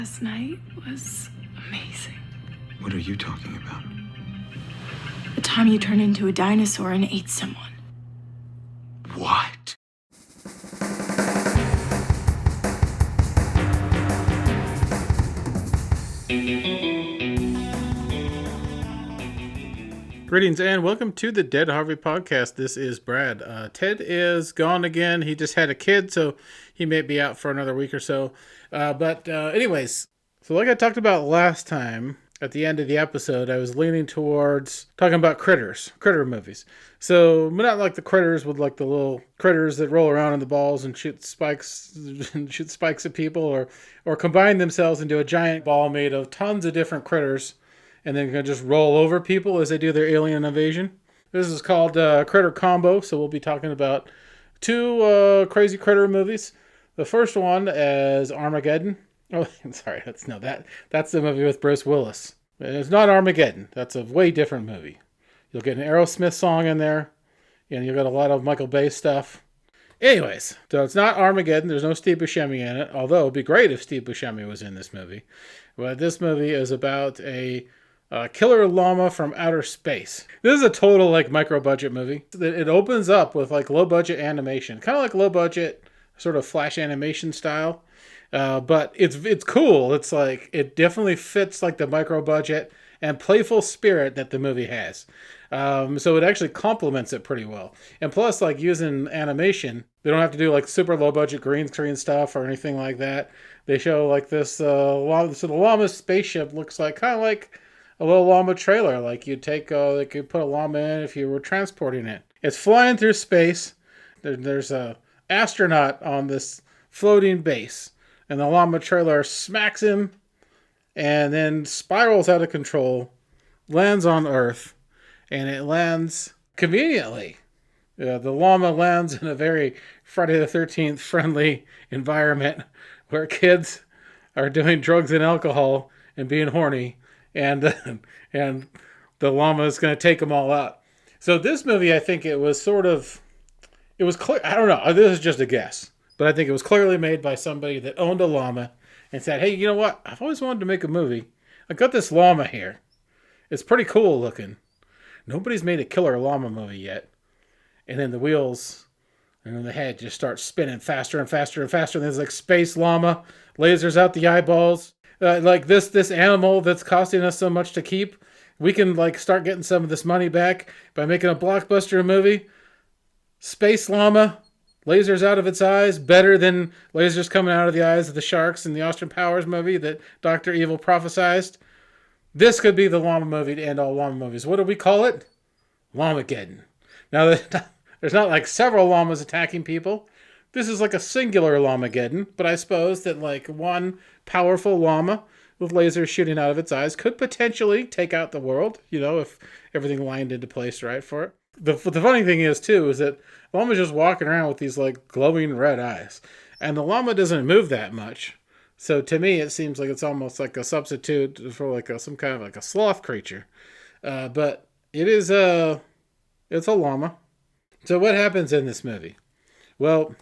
Last night was amazing. What are you talking about? The time you turned into a dinosaur and ate someone. What? Greetings and welcome to the Dead Harvey podcast. This is Brad. Ted is gone again. He just had a kid, so he may be out for another week or so. Anyways, so like I talked about last time, at the end of the episode, I was leaning towards talking about critter movies. So not like the critters with like the little critters that roll around in the balls and shoot spikes at people, or combine themselves into a giant ball made of tons of different critters, and then gonna just roll over people as they do their alien invasion. This is called Critter Combo, so we'll be talking about two crazy critter movies. The first one is Armageddon. Oh, sorry, that's the movie with Bruce Willis. It's not Armageddon. That's a way different movie. You'll get an Aerosmith song in there, and you'll get a lot of Michael Bay stuff. Anyways, so it's not Armageddon. There's no Steve Buscemi in it, although it'd be great if Steve Buscemi was in this movie. But this movie is about a killer llama from outer space. This is a total like micro budget movie. It opens up with like low budget animation, kind of like low budget sort of flash animation style, but it's cool. It's like it definitely fits like the micro budget and playful spirit that the movie has. So it actually complements it pretty well. And plus, like using animation, they don't have to do like super low budget green screen stuff or anything like that. They show like this llama. So the llama spaceship looks like kind of like a little llama trailer, like you'd take, like you put a llama in if you were transporting it. It's flying through space. There's a astronaut on this floating base, and the llama trailer smacks him, and then spirals out of control, lands on Earth, and it lands conveniently. The llama lands in a very Friday the 13th friendly environment where kids are doing drugs and alcohol and being horny. And the llama is going to take them all out. So this movie, I think it was clear. I don't know. This is just a guess, but I think it was clearly made by somebody that owned a llama and said, "Hey, you know what? I've always wanted to make a movie. I got this llama here. It's pretty cool looking. Nobody's made a killer llama movie yet." And then the wheels and then the head just start spinning faster and faster and faster. And there's like space llama, lasers out the eyeballs. Like this animal that's costing us so much to keep, we can like start getting some of this money back by making a blockbuster movie. Space llama, lasers out of its eyes, better than lasers coming out of the eyes of the sharks in the Austin Powers movie that Dr. Evil prophesized. This could be the llama movie to end all llama movies. What do we call it? Llamageddon. Now, there's not like several llamas attacking people. This is like a singular Llamageddon, but I suppose that like one powerful llama with lasers shooting out of its eyes could potentially take out the world, if everything lined into place right for it. The funny thing is, too, is that the llama's just walking around with these like glowing red eyes, and the llama doesn't move that much. So to me, it seems like it's almost like a substitute for like some kind of like a sloth creature. But it's a llama. So what happens in this movie? Well,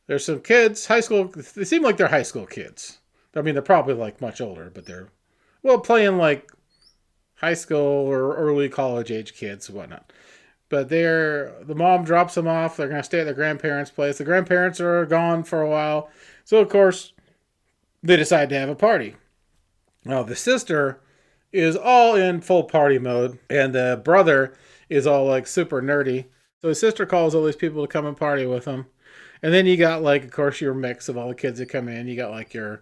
there's some kids, high school. They seem like they're high school kids. I mean, they're probably like much older, but they're, playing like high school or early college age kids and whatnot. But the mom drops them off. They're going to stay at their grandparents' place. The grandparents are gone for a while. So, of course, they decide to have a party. Now, the sister is all in full party mode, and the brother is all like super nerdy. So his sister calls all these people to come and party with them. And then you got like, of course, your mix of all the kids that come in. You got like your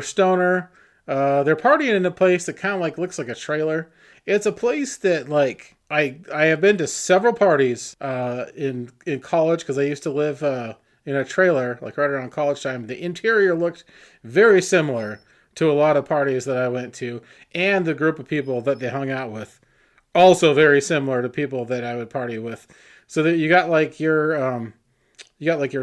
stoner. They're partying in a place that kind of like looks like a trailer. It's a place that like I have been to several parties in college because I used to live in a trailer like right around college time. The interior looked very similar to a lot of parties that I went to, and the group of people that they hung out with also very similar to people that I would party with. So that you got like your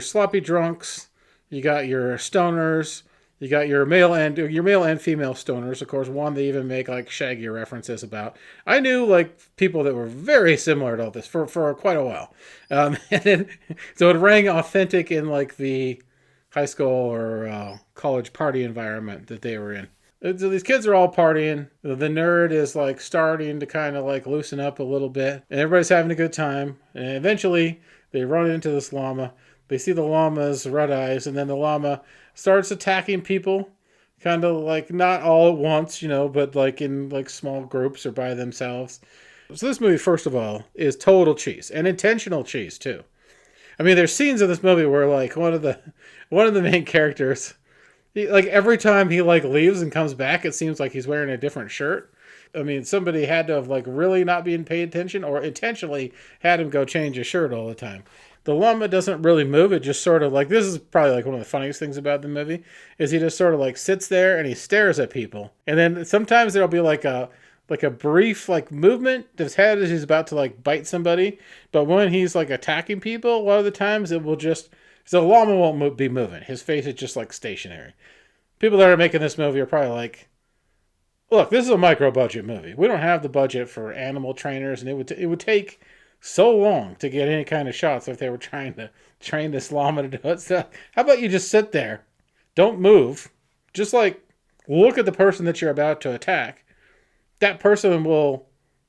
sloppy drunks, you got your stoners, you got your male and female stoners. Of course, one they even make like Shaggy references about. I knew like people that were very similar to all this for quite a while, and then so it rang authentic in like the high school or college party environment that they were in. So these kids are all partying. The nerd is like starting to kind of like loosen up a little bit, and everybody's having a good time. And eventually, they run into this llama. They see the llama's red eyes, and then the llama starts attacking people, kind of like not all at once, but like in like small groups or by themselves. So this movie, first of all, is total cheese and intentional cheese too. I mean, there's scenes in this movie where like one of the main characters, like every time he like leaves and comes back, it seems like he's wearing a different shirt. I mean, somebody had to have like really not been paying attention or intentionally had him go change his shirt all the time. The llama doesn't really move. It just sort of like, this is probably like one of the funniest things about the movie, is he just sort of like sits there and he stares at people. And then sometimes there'll be like a brief like movement of his head as he's about to like bite somebody. But when he's like attacking people, a lot of the times it will just, so the llama won't be moving. His face is just like stationary. People that are making this movie are probably like, look, this is a micro budget movie. We don't have the budget for animal trainers, and it would take so long to get any kind of shots if they were trying to train this llama to do it. So how about you just sit there, don't move, just like look at the person that you're about to attack. That person will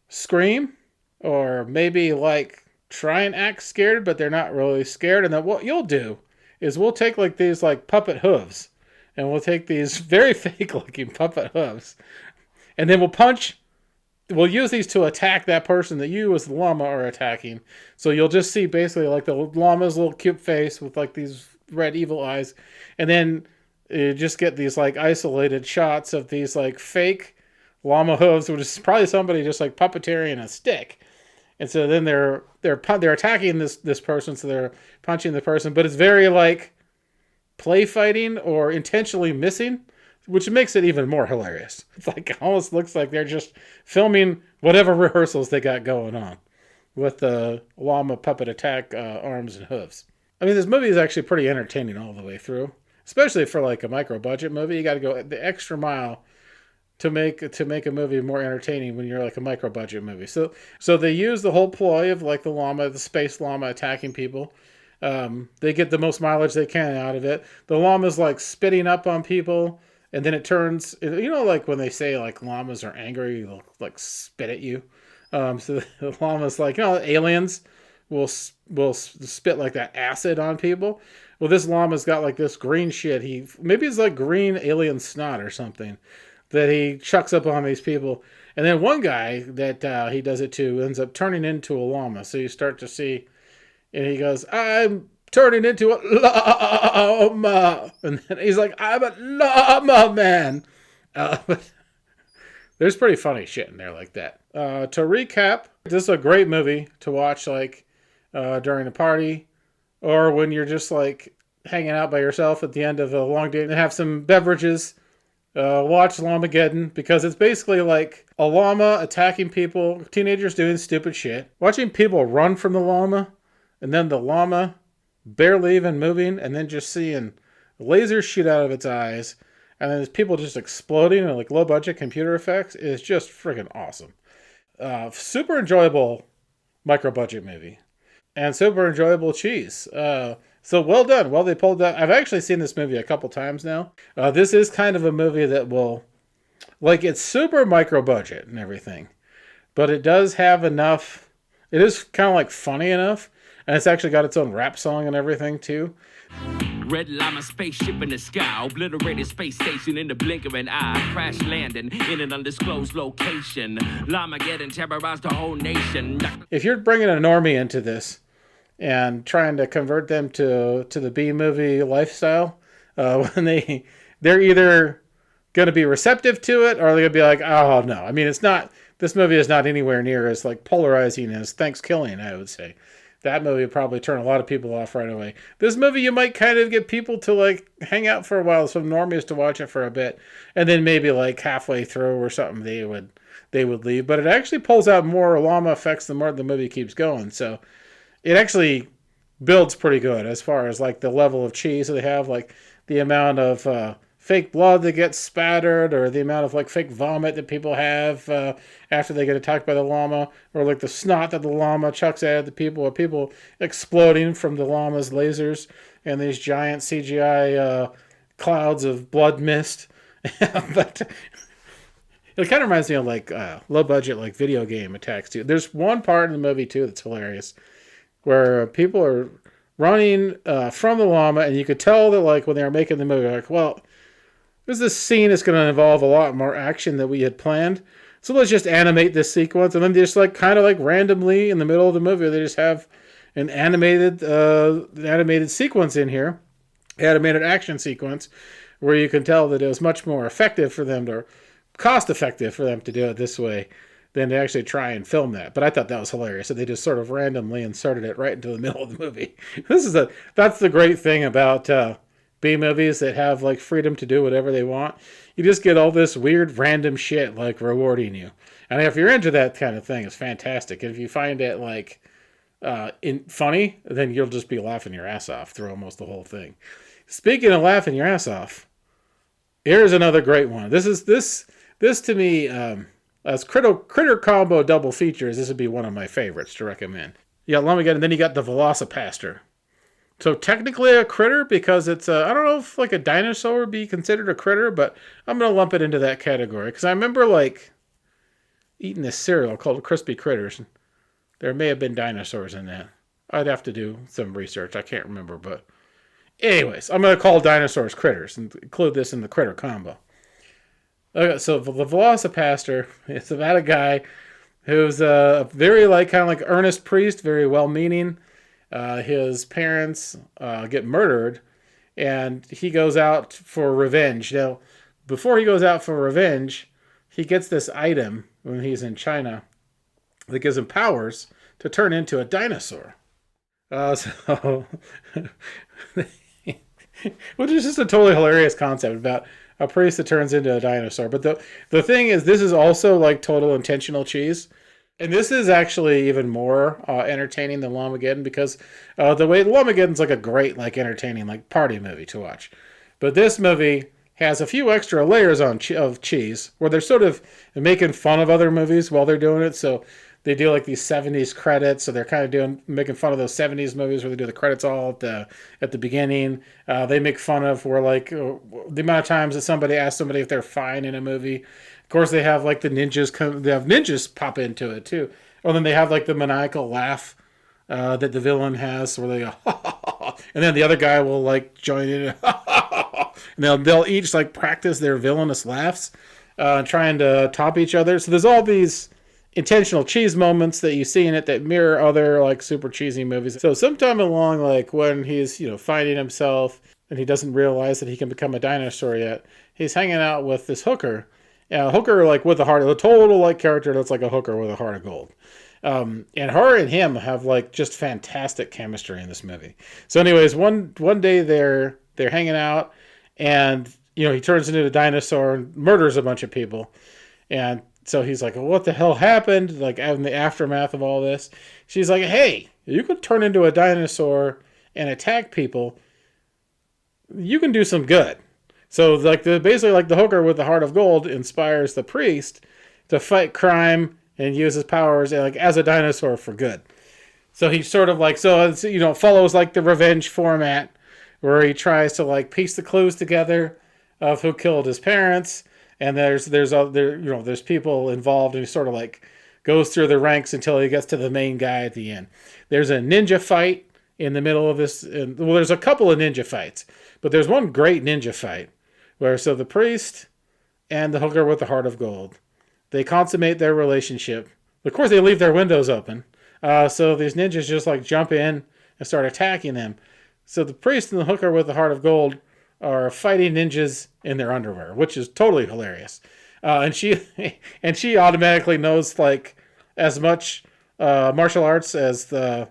scream or maybe like try and act scared, but they're not really scared. And then what you'll do is we'll take like these like puppet hooves, and we'll take these very fake looking puppet hooves, and then we'll use these to attack that person that you as the llama are attacking. So you'll just see basically like the llama's little cute face with like these red evil eyes. And then you just get these like isolated shots of these like fake llama hooves, which is probably somebody just like puppeteering a stick. And so then they're attacking this person, so they're punching the person, but it's very like play fighting or intentionally missing, which makes it even more hilarious. It's like, it almost looks like they're just filming whatever rehearsals they got going on with the llama puppet attack arms and hooves. I mean, this movie is actually pretty entertaining all the way through, especially for like a micro budget movie. You got to go the extra mile to make a movie more entertaining when you're like a micro budget movie. So they use the whole ploy of like the space llama attacking people. They get the most mileage they can out of it. The llama's like spitting up on people. And then it turns, like when they say like llamas are angry, they'll like spit at you. So the llama's like, aliens will spit like that acid on people. Well, this llama's got like this green shit. Maybe it's like green alien snot or something that he chucks up on these people. And then one guy that he does it to ends up turning into a llama. So you start to see, and he goes, I'm turning into a llama. And then he's like, I'm a llama man. But there's pretty funny shit in there like that. To recap, this is a great movie to watch like during a party or when you're just like hanging out by yourself at the end of a long day and have some beverages. Watch Llamageddon, because it's basically like a llama attacking people, teenagers doing stupid shit, watching people run from the llama, and then the llama barely even moving, and then just seeing lasers shoot out of its eyes, and then there's people just exploding and like low budget computer effects. Is just freaking awesome. Super enjoyable micro budget movie, and super enjoyable cheese. So well done. Well, they pulled that. I've actually seen this movie a couple times now. This is kind of a movie that will, like, it's super micro budget and everything, but it does have enough. It is kind of like funny enough, and it's actually got its own rap song and everything too. Red llama spaceship in the sky, obliterated space station in the blink of an eye, crash landing in an undisclosed location. Llamageddon terrorized the whole nation. If you're bringing a normie into this and trying to convert them to the B-movie lifestyle, when they're either going to be receptive to it or they're going to be like, oh no. I mean, this movie is not anywhere near as like polarizing as Thanksgiving, I would say. That movie would probably turn a lot of people off right away. This movie, you might kind of get people to like hang out for a while, some normies to watch it for a bit, and then maybe like halfway through or something they would leave. But it actually pulls out more llama effects the more the movie keeps going. So it actually builds pretty good as far as like the level of cheese that they have, like the amount of fake blood that gets spattered, or the amount of like fake vomit that people have after they get attacked by the llama, or like the snot that the llama chucks at the people, or people exploding from the llama's lasers. and these giant CGI clouds of blood mist. But it kind of reminds me of like low budget like video game attacks too. There's one part in the movie too that's hilarious where people are running from the llama, and you could tell that like when they were making the movie, like, well, there's this scene that's going to involve a lot more action than we had planned. So let's just animate this sequence, and then just like kind of like randomly in the middle of the movie, they just have an animated sequence in here, animated action sequence, where you can tell that it was much more effective for them to, cost effective for them to do it this way than to actually try and film that. But I thought that was hilarious that they just sort of randomly inserted it right into the middle of the movie. That's the great thing about B movies that have like freedom to do whatever they want. You just get all this weird random shit like rewarding you. And if you're into that kind of thing, it's fantastic. And if you find it like funny, then you'll just be laughing your ass off through almost the whole thing. Speaking of laughing your ass off, here's another great one. This to me, as critter combo double features, this would be one of my favorites to recommend. You got Llamageddon, and then you got the Velocipastor. So technically a critter because it's I don't know if like a dinosaur would be considered a critter, but I'm going to lump it into that category because I remember like eating this cereal called Crispy Critters. There may have been dinosaurs in that. I'd have to do some research. I can't remember, but anyways, I'm going to call dinosaurs critters and include this in the critter combo. Okay, so the Velocipastor is about a guy who's a very like kind of like earnest priest, very well-meaning. His parents get murdered, and he goes out for revenge. Now, before he goes out for revenge, he gets this item when he's in China that gives him powers to turn into a dinosaur. Which is just a totally hilarious concept about a priest that turns into a dinosaur. But the thing is, this is also like total intentional cheese. And this is actually even more entertaining than Llamageddon because the way Llamageddon's like a great, like entertaining, like party movie to watch. But this movie has a few extra layers of cheese where they're sort of making fun of other movies while they're doing it. So they do like these 70s credits. So they're kind of making fun of those 70s movies where they do the credits all at the beginning. They make fun of where like the amount of times that somebody asks somebody if they're fine in a movie. Of course, they have like the ninjas they have ninjas pop into it too. Or then they have like the maniacal laugh that the villain has where they go, and then the other guy will like join in, and they'll each like practice their villainous laughs, trying to top each other. So there's all these intentional cheese moments that you see in it that mirror other like super cheesy movies. So sometime along like when he's finding himself and he doesn't realize that he can become a dinosaur yet, he's hanging out with this hooker. Hooker like with a heart, a total like character that's like a hooker with a heart of gold. And her and him have like just fantastic chemistry in this movie. So anyways, one day they're hanging out, and he turns into a dinosaur and murders a bunch of people. And so he's like, well, what the hell happened? Like in the aftermath of all this, she's like, hey, you could turn into a dinosaur and attack people. You can do some good. So like basically like the hooker with the heart of gold inspires the priest to fight crime and use his powers like as a dinosaur for good. So he sort of like follows like the revenge format where he tries to like piece the clues together of who killed his parents, and there's people involved, and he sort of like goes through the ranks until he gets to the main guy at the end. There's a ninja fight in the middle of this. Well, there's a couple of ninja fights, but there's one great ninja fight where the priest and the hooker with the heart of gold, they consummate their relationship. Of course, they leave their windows open. So these ninjas just like jump in and start attacking them. So the priest and the hooker with the heart of gold are fighting ninjas in their underwear, which is totally hilarious. And she automatically knows like as much martial arts as the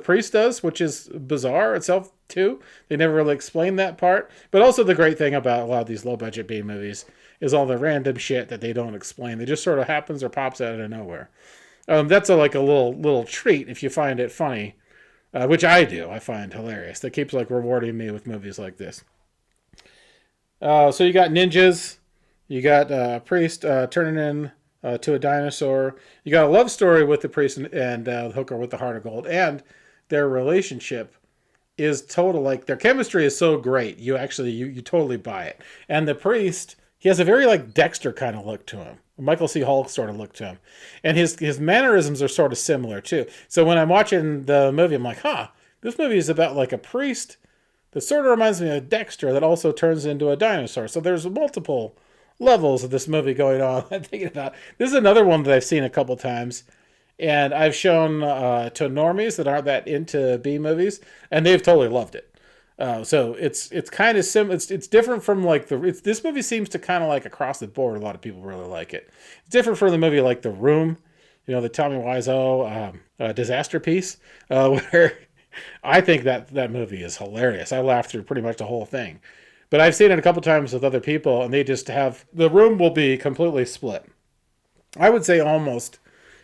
priest does, which is bizarre itself too. They never really explain that part. But also the great thing about a lot of these low budget B movies is all the random shit that they don't explain. It just sort of happens or pops out of nowhere. That's a little treat if you find it funny, which I do. I find hilarious. That keeps like rewarding me with movies like this. So you got ninjas, you got a priest turning in to a dinosaur. You got a love story with the priest and the hooker with the heart of gold, and their relationship is total, like their chemistry is so great. You actually, you totally buy it. And the priest, he has a very like Dexter kind of look to him. Michael C. Hall sort of look to him. And his mannerisms are sort of similar too. So when I'm watching the movie, I'm like, this movie is about like a priest that sort of reminds me of Dexter that also turns into a dinosaur. So there's multiple levels of this movie going on. I'm thinking about, this is another one that I've seen a couple times. And I've shown to normies that aren't that into B movies, and they've totally loved it. So it's kind of it's different from like this movie seems to kind of like across the board. A lot of people really like it. It's different from the movie like The Room, the Tommy Wiseau disaster piece, where I think that movie is hilarious. I laughed through pretty much the whole thing. But I've seen it a couple times with other people, and they just have The Room will be completely split. I would say almost.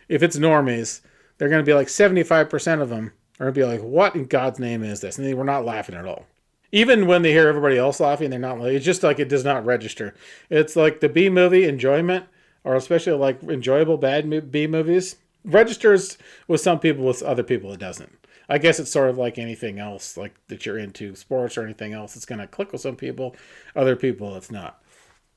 If it's normies, they're going to be like 75% of them are going to be like, what in God's name is this? And they were not laughing at all. Even when they hear everybody else laughing, they're not like, it's just like it does not register. It's like the B movie enjoyment, or especially like enjoyable bad B movies, registers with some people, with other people it doesn't. I guess it's sort of like anything else, like that you're into sports or anything else. It's going to click with some people, other people it's not.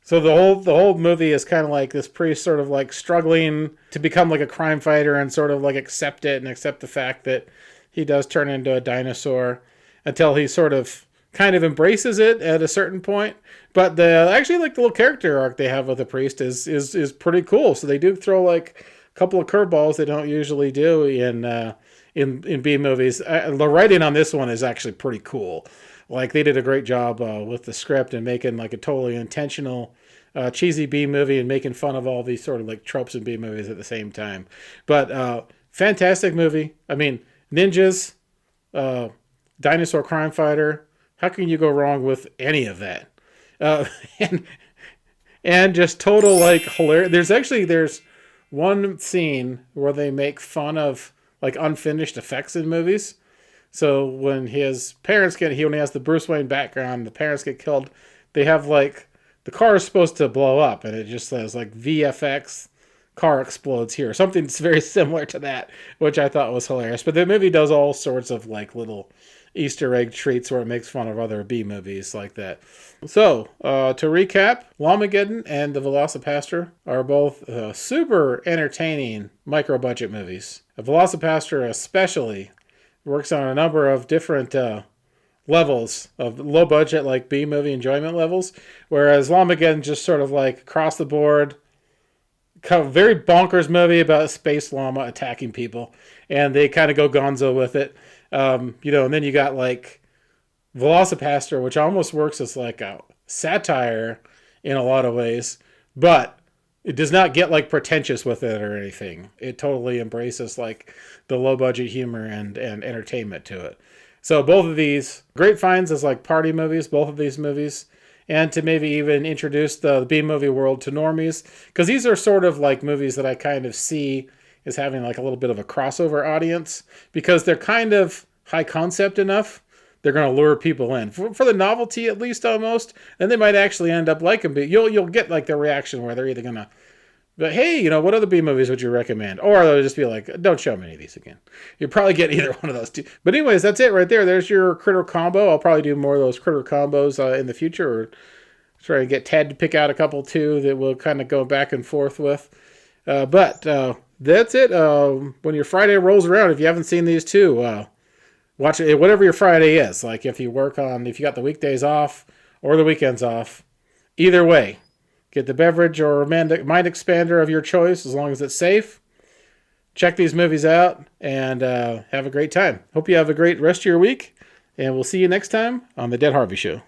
So the whole movie is kind of like this priest sort of like struggling to become like a crime fighter and sort of like accept it and accept the fact that he does turn into a dinosaur until he sort of kind of embraces it at a certain point. But actually like the little character arc they have with the priest is pretty cool. So they do throw like a couple of curveballs they don't usually do in B movies. The writing on this one is actually pretty cool. Like they did a great job with the script and making like a totally intentional cheesy B movie and making fun of all these sort of like tropes in B movies at the same time. But fantastic movie. I mean, ninjas, dinosaur crime fighter. How can you go wrong with any of that? And just total like hilarious. There's one scene where they make fun of like unfinished effects in movies. So when his parents he only has the Bruce Wayne background, the parents get killed, they have like, the car is supposed to blow up and it just says like VFX, car explodes here. Something that's very similar to that, which I thought was hilarious. But the movie does all sorts of like little Easter egg treats where it makes fun of other B movies like that. So, to recap, Llamageddon and The Velocipastor are both super entertaining micro-budget movies. Velocipastor especially works on a number of different levels of low budget, like B movie enjoyment levels, whereas Llamageddon just sort of like across the board, kind of very bonkers movie about a space llama attacking people, and they kind of go gonzo with it. And then you got like Velocipastor, which almost works as like a satire in a lot of ways, but it does not get like pretentious with it or anything. It totally embraces like the low budget humor and entertainment to it. So both of these great finds as like party movies, both of these movies, and to maybe even introduce the B movie world to normies, because these are sort of like movies that I kind of see as having like a little bit of a crossover audience, because they're kind of high concept enough. They're going to lure people in for the novelty, at least almost, and they might actually end up liking. But you'll get like the reaction where they're either going to, but hey, what other B movies would you recommend? Or they'll just be like, don't show me any of these again. You'll probably get either one of those two. But anyways, that's it right there. There's your critter combo. I'll probably do more of those critter combos in the future, or try to get Ted to pick out a couple too that we'll kind of go back and forth with. But that's it. When your Friday rolls around, if you haven't seen these two, watch it, whatever your Friday is. Like if you got the weekdays off or the weekends off, either way, get the beverage or mind expander of your choice, as long as it's safe. Check these movies out and have a great time. Hope you have a great rest of your week, and we'll see you next time on The Dead Harvey Show.